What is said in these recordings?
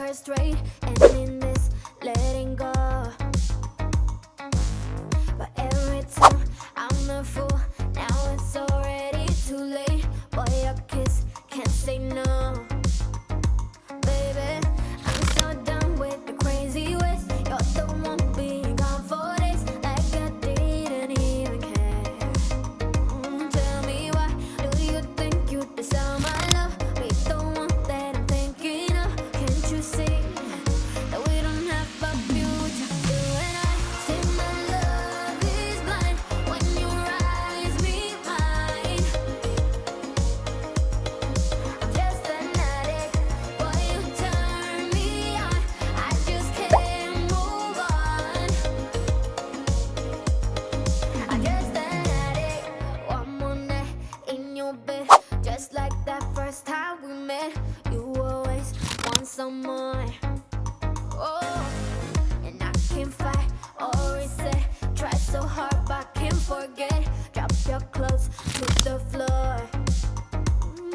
her straight, and in this letting go. But every time I'm the fool, now it's already too late. Boy, your kiss can't say no. Baby, I'm so done with the crazy ways. You're the one being gone for days, like I didn't even care. Tell me why do you think you deserve my love? We don't want that I'm thinking of. Can't you see that we don't have a future? You and I say my love is blind when your eyes meet mine. I'm just an addict, boy, you turn me on. I just can't move on. I'm just an addict. One more night in your bed, just like that first time we met. You always want some more. Oh, and I can't fight or reset. Try so hard, but can't forget. Drop your clothes to the floor.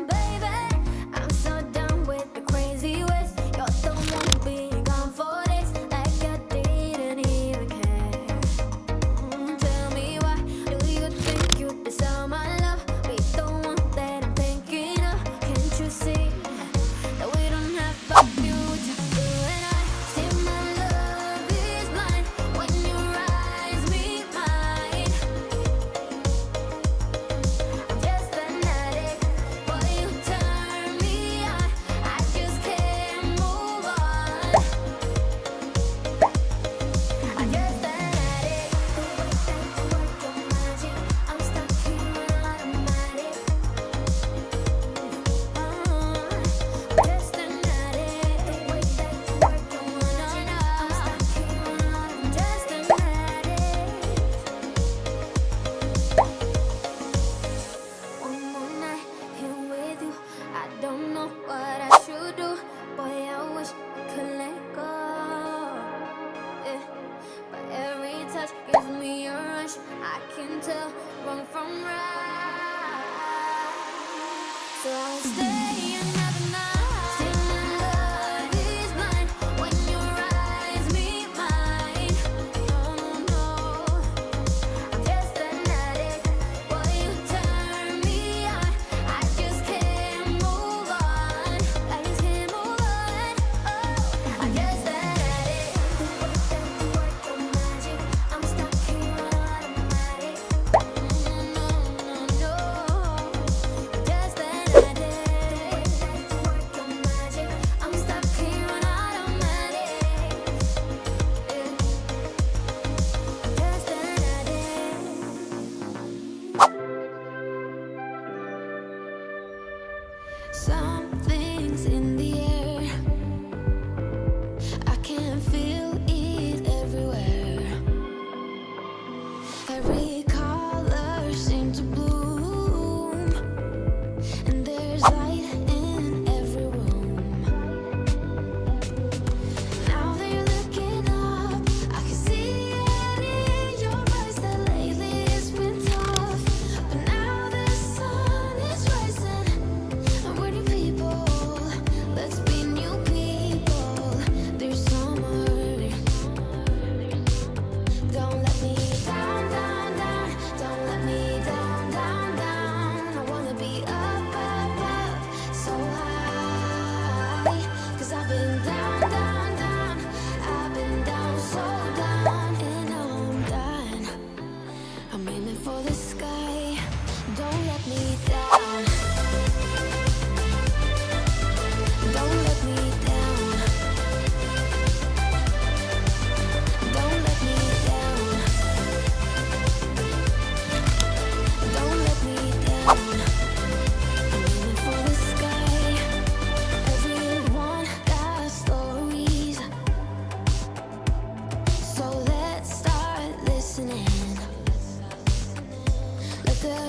Baby, I'm so done with the crazy ways. You're the one being gone for days, like I didn't even care. Tell me why do you think you deserve my love? We don't want that I'm thinking of. Can't you see that we don't have a future? You and I say my love is blind when your eyes meet mine. I'm just an addict, boy, you turn me on. I just can't move on. I'm just an addict. The way that you work your magic, I'm stuck here and automatic. Just an addict. The way that you work your magic, I'm stuck here and automatic. Just an addict. One more night here with you, I don't know what I should do. Boy, I wish I could let go. Yeah. But every touch gives me a rush. I can tell wrong from right. So I'll stay another night. Still my love is blind when your eyes meet mine. No, no, no. I'm just an addict, boy, you turn me on. I just can't move on. I just can't move on. Oh, I'm just an addict. The way that you work your magic, I'm stuck here on automatic. No, no, no, no. Just an addict. The way that you work your magic, I'm stuck here on automatic. Yeah. Just an addict. Something's in the air. I can feel it everywhere. Every color seems to bloom, and there's light in every room. Now that you're looking up, I can see it in your eyes that lately it's been tough. But now the sun is rising, and we're new people. Let's be new people. There's summer. Don't let me down, down, down. Don't let me down, down, down. I wanna be up, up, up, so high. 'Cause I've been down, down, down. I've been down, so down, and I'm done. I'm aiming for the sky. Don't let me down. Don't let me down. Don't let me down. Don't let me down. I'm aiming for the sky. Everyone got stories, so let's start listening. Let the